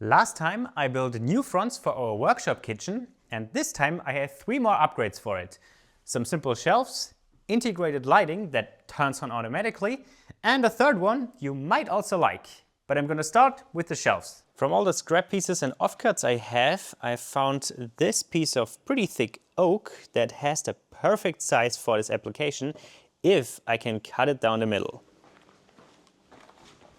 Last time I built new fronts for our workshop kitchen, and this time I have 3 more upgrades for it. Some simple shelves, integrated lighting that turns on automatically, and a third one you might also like. But I'm gonna start with the shelves. From all the scrap pieces and offcuts I found this piece of pretty thick oak that has the perfect size for this application if I can cut it down the middle.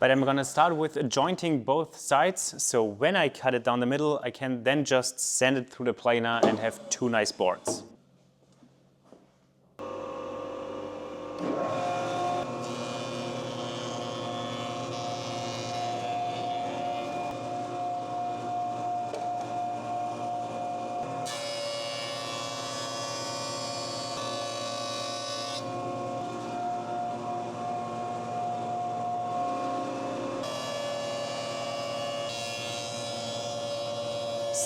But I'm gonna start with jointing both sides, so when I cut it down the middle, I can then just send it through the planer and have 2 nice boards.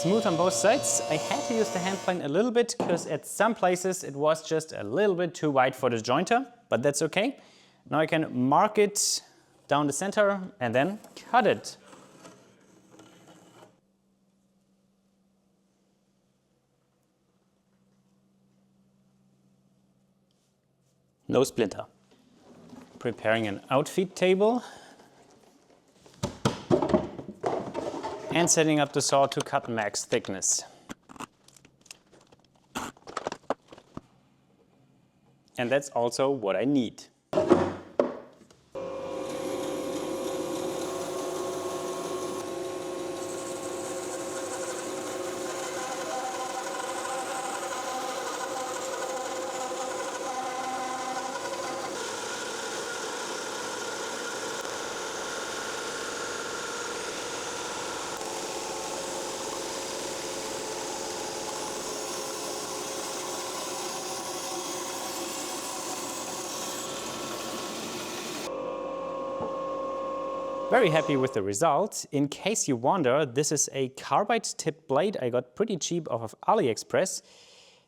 Smooth on both sides. I had to use the hand plane a little bit because at some places it was just a little bit too wide for the jointer, but that's okay. Now I can mark it down the center and then cut it. No splinter. Preparing an outfeed table. And setting up the saw to cut max thickness. And that's also what I need. Very happy with the result. In case you wonder, this is a carbide tipped blade I got pretty cheap off of AliExpress.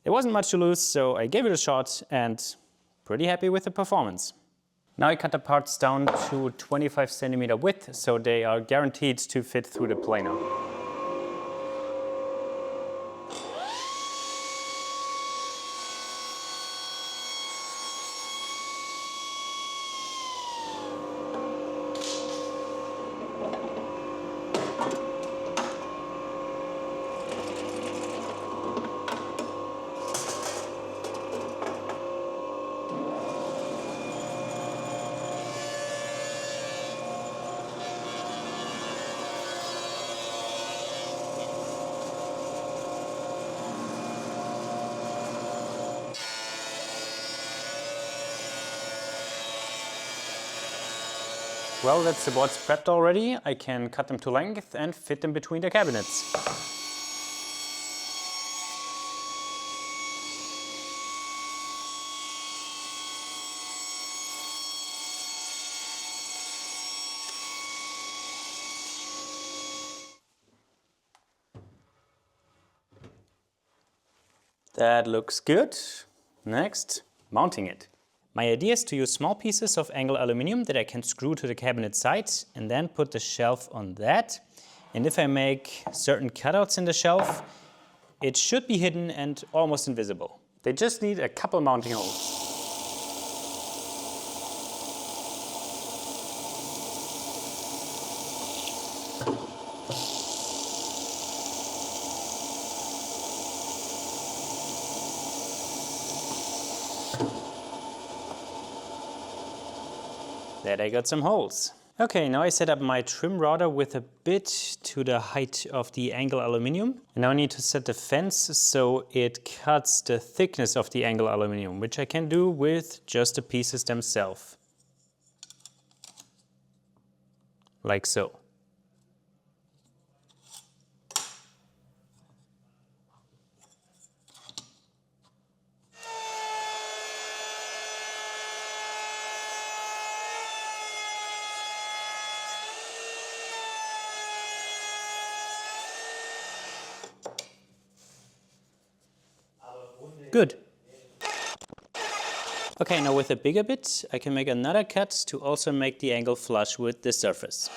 There wasn't much to lose, so I gave it a shot and pretty happy with the performance. Now I cut the parts down to 25 centimeter width, so they are guaranteed to fit through the planer. Well, that's the boards prepped already. I can cut them to length and fit them between the cabinets. That looks good. Next, mounting it. My idea is to use small pieces of angle aluminum that I can screw to the cabinet sides and then put the shelf on that. And if I make certain cutouts in the shelf, it should be hidden and almost invisible. They just need a couple mounting holes. There I got some holes. Okay, now I set up my trim router with a bit to the height of the angle aluminum. And now I need to set the fence so it cuts the thickness of the angle aluminum, which I can do with just the pieces themselves. Like so. Good. Okay, now with a bigger bit, I can make another cut to also make the angle flush with the surface.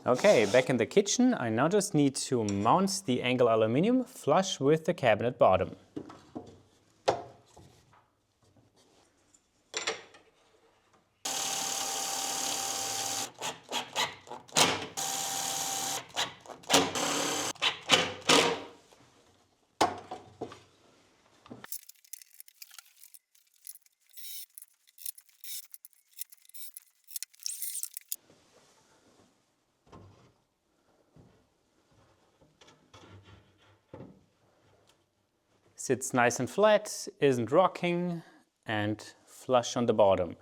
Okay, back in the kitchen, I now just need to mount the angle aluminium flush with the cabinet bottom. Sits nice and flat, isn't rocking, and flush on the bottom.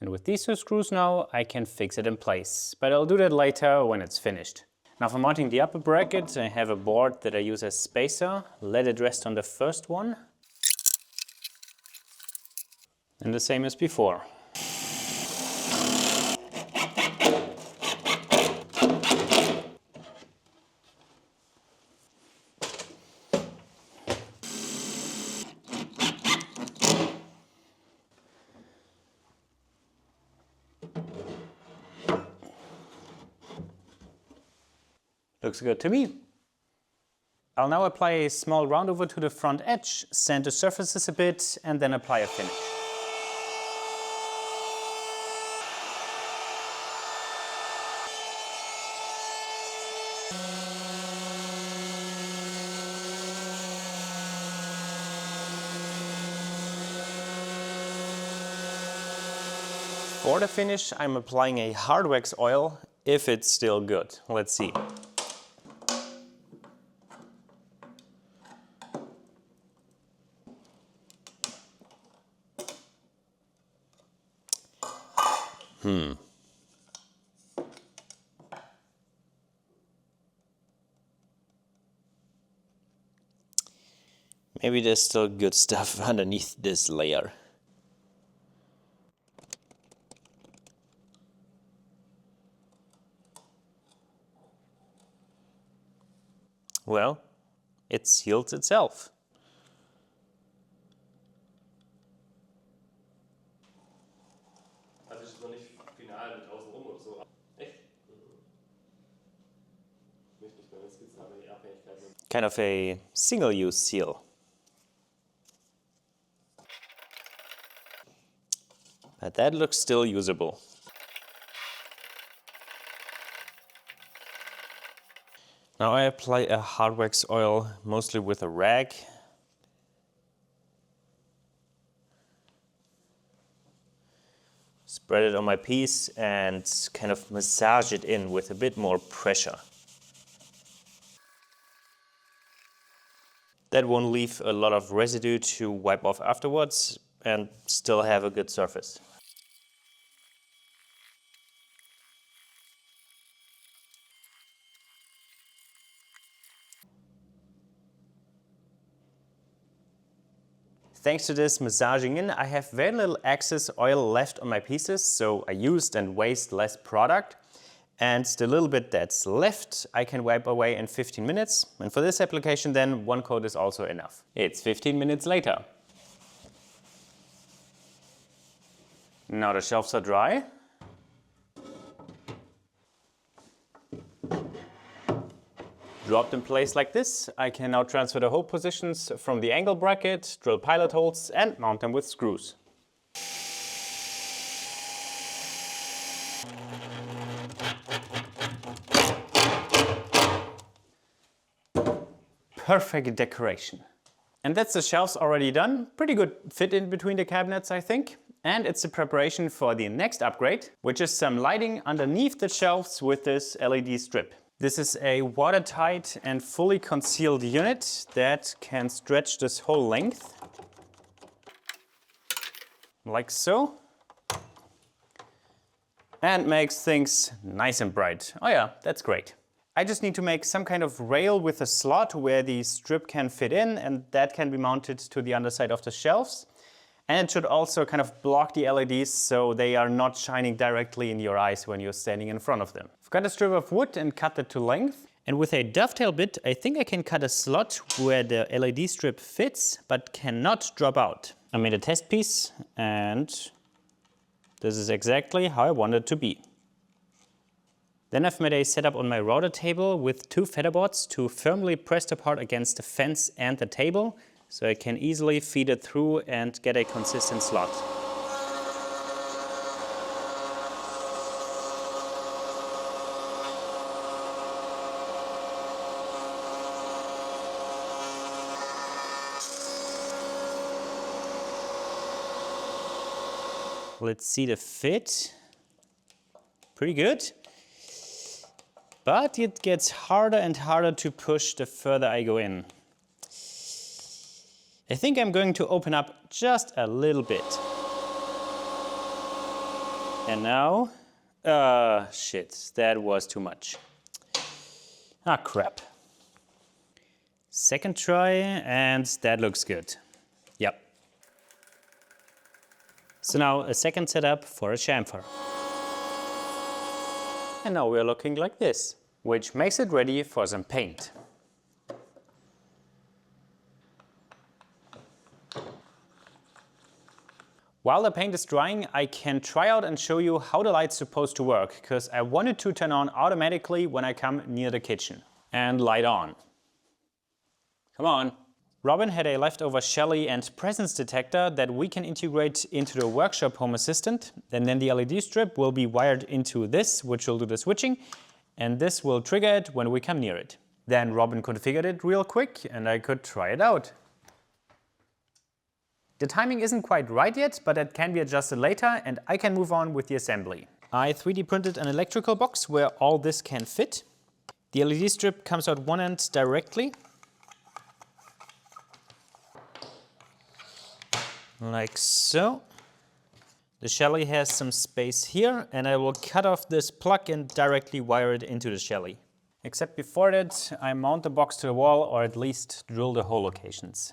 And with these two screws now, I can fix it in place. But I'll do that later when it's finished. Now for mounting the upper bracket, I have a board that I use as spacer. Let it rest on the first one. And the same as before. Looks good to me. I'll now apply a small roundover to the front edge, sand the surfaces a bit, and then apply a finish. For the finish, I'm applying a hard wax oil, if it's still good. Let's see. Maybe there's still good stuff underneath this layer. Well, it seals itself. Kind of a single-use seal. But that looks still usable. Now I apply a hard wax oil, mostly with a rag. Spread it on my piece and kind of massage it in with a bit more pressure. That won't leave a lot of residue to wipe off afterwards and still have a good surface. Thanks to this massaging in, I have very little excess oil left on my pieces, so I used and waste less product. And the little bit that's left, I can wipe away in 15 minutes. And for this application then, one coat is also enough. It's 15 minutes later. Now the shelves are dry. Dropped in place like this, I can now transfer the hole positions from the angle bracket, drill pilot holes and mount them with screws. Perfect decoration. And that's the shelves already done. Pretty good fit in between the cabinets, I think. And it's the preparation for the next upgrade, which is some lighting underneath the shelves with this LED strip. This is a watertight and fully concealed unit that can stretch this whole length. Like so. And makes things nice and bright. Oh yeah, that's great. I just need to make some kind of rail with a slot where the strip can fit in, and that can be mounted to the underside of the shelves. And it should also kind of block the LEDs so they are not shining directly in your eyes when you're standing in front of them. I've got a strip of wood and cut it to length. And with a dovetail bit, I think I can cut a slot where the LED strip fits but cannot drop out. I made a test piece and this is exactly how I want it to be. Then I've made a setup on my router table with 2 featherboards to firmly pressed apart against the fence and the table, so I can easily feed it through and get a consistent slot. Let's see the fit. Pretty good. But it gets harder and harder to push the further I go in. I think I'm going to open up just a little bit. And now, shit, that was too much. Ah, crap. Second try, and that looks good. Yep. So now a second setup for a chamfer. And now we're looking like this, which makes it ready for some paint. While the paint is drying, I can try out and show you how the light's supposed to work, because I wanted to turn on automatically when I come near the kitchen. And light on. Come on. Robin had a leftover Shelly and presence detector that we can integrate into the workshop home assistant, and then the LED strip will be wired into this, which will do the switching, and this will trigger it when we come near it. Then Robin configured it real quick and I could try it out. The timing isn't quite right yet, but it can be adjusted later and I can move on with the assembly. I 3D printed an electrical box where all this can fit. The LED strip comes out one end directly, like so. The Shelly has some space here and I will cut off this plug and directly wire it into the Shelly. Except before that, I mount the box to the wall or at least drill the hole locations.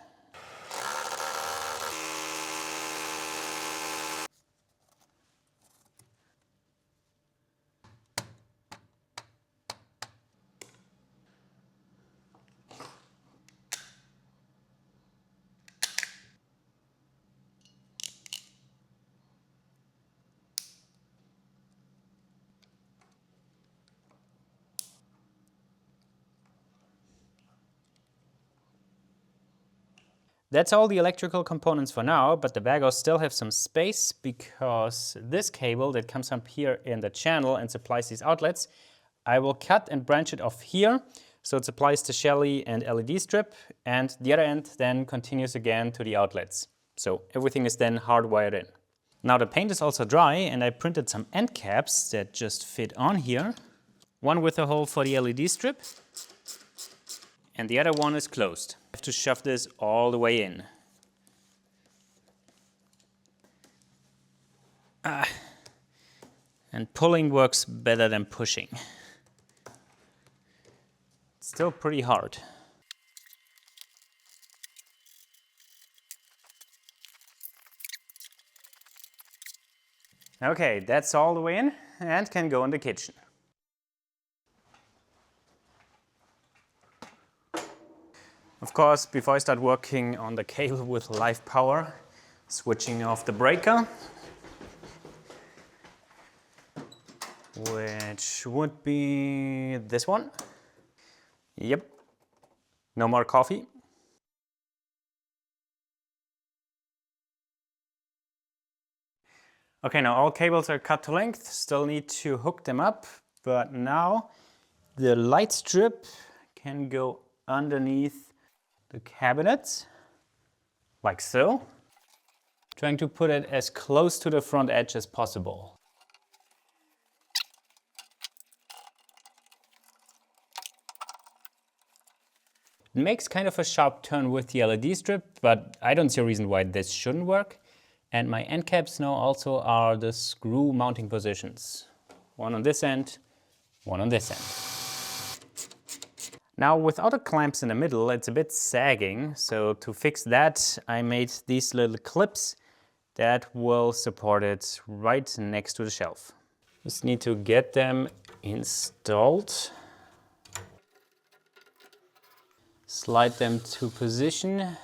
That's all the electrical components for now, but the Vagos still have some space because this cable that comes up here in the channel and supplies these outlets, I will cut and branch it off here so it supplies the Shelly and LED strip, and the other end then continues again to the outlets. So everything is then hardwired in. Now the paint is also dry and I printed some end caps that just fit on here. One with a hole for the LED strip and the other one is closed. I have to shove this all the way in. And pulling works better than pushing. It's still pretty hard. Okay, that's all the way in and can go in the kitchen. Of course, before I start working on the cable with live power, switching off the breaker, which would be this one. Yep, no more coffee. Okay, now all cables are cut to length, still need to hook them up, but now the light strip can go underneath the cabinet, like so. Trying to put it as close to the front edge as possible. It makes kind of a sharp turn with the LED strip, but I don't see a reason why this shouldn't work. And my end caps now also are the screw mounting positions. One on this end, one on this end. Now without the clamps in the middle, it's a bit sagging, so to fix that I made these little clips that will support it right next to the shelf. Just need to get them installed. Slide them to position.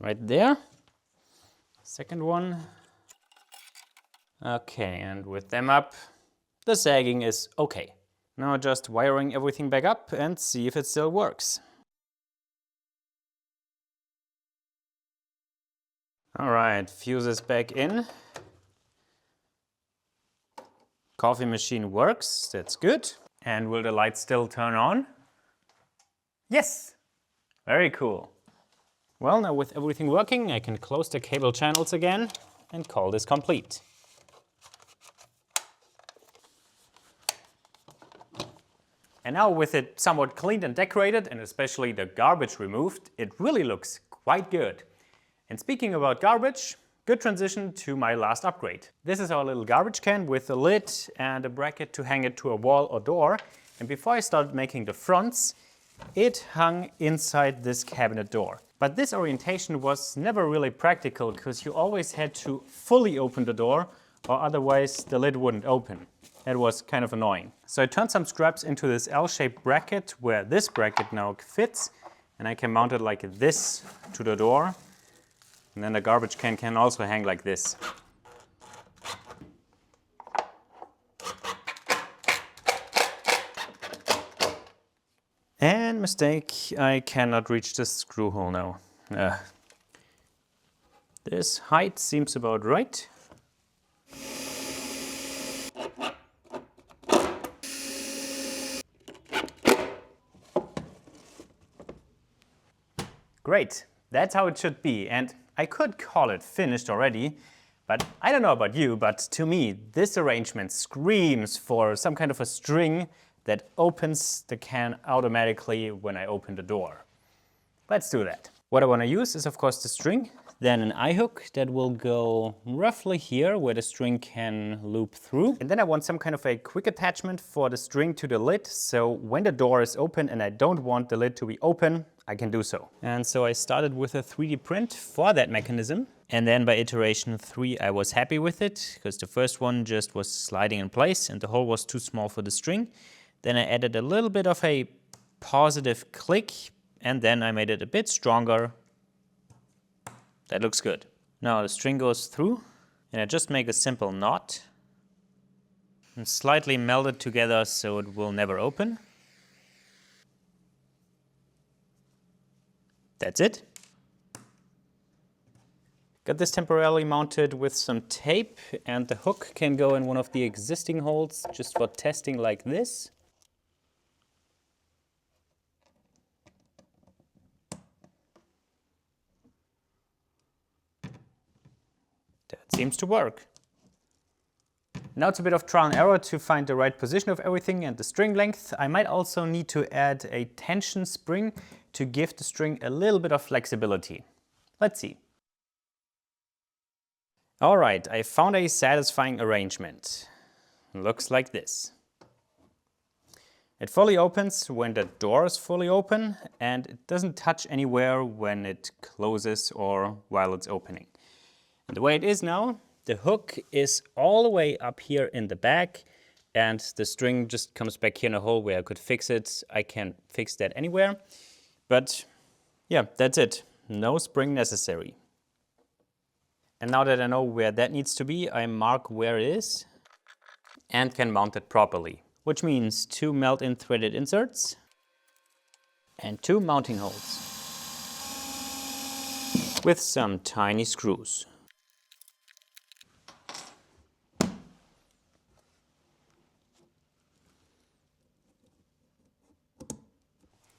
Right there. Second one. Okay, and with them up, the sagging is okay. Now just wiring everything back up and see if it still works. Alright, fuses back in. Coffee machine works, that's good. And will the light still turn on? Yes! Very cool. Well, now with everything working, I can close the cable channels again and call this complete. And now with it somewhat cleaned and decorated, and especially the garbage removed, it really looks quite good. And speaking about garbage, good transition to my last upgrade. This is our little garbage can with a lid and a bracket to hang it to a wall or door. And before I started making the fronts, it hung inside this cabinet door. But this orientation was never really practical because you always had to fully open the door or otherwise the lid wouldn't open. That was kind of annoying. So I turned some straps into this L-shaped bracket where this bracket now fits, and I can mount it like this to the door. And then the garbage can also hang like this. And mistake, I cannot reach this screw hole now. This height seems about right. Great, that's how it should be, and I could call it finished already, but I don't know about you, but to me this arrangement screams for some kind of a string that opens the can automatically when I open the door. Let's do that. What I want to use is of course the string, then an eye hook that will go roughly here where the string can loop through. And then I want some kind of a quick attachment for the string to the lid, so when the door is open and I don't want the lid to be open, I can do so. And so I started with a 3D print for that mechanism. And then by iteration 3 I was happy with it, because the first one just was sliding in place and the hole was too small for the string. Then I added a little bit of a positive click and then I made it a bit stronger. That looks good. Now the string goes through and I just make a simple knot and slightly meld it together so it will never open. That's it. Got this temporarily mounted with some tape, and the hook can go in one of the existing holes just for testing like this. That seems to work. Now it's a bit of trial and error to find the right position of everything and the string length. I might also need to add a tension spring to give the string a little bit of flexibility. Let's see. Alright, I found a satisfying arrangement. Looks like this. It fully opens when the door is fully open and it doesn't touch anywhere when it closes or while it's opening. And the way it is now, the hook is all the way up here in the back and the string just comes back here in a hole where I could fix it. I can fix that anywhere. But yeah, that's it. No spring necessary. And now that I know where that needs to be, I mark where it is and can mount it properly. Which means 2 melt-in threaded inserts and 2 mounting holes with some tiny screws.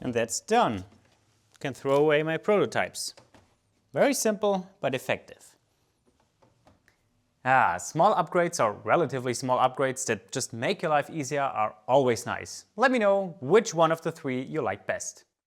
And that's done. I can throw away my prototypes. Very simple, but effective. Small upgrades or relatively small upgrades that just make your life easier are always nice. Let me know which one of the 3 you like best.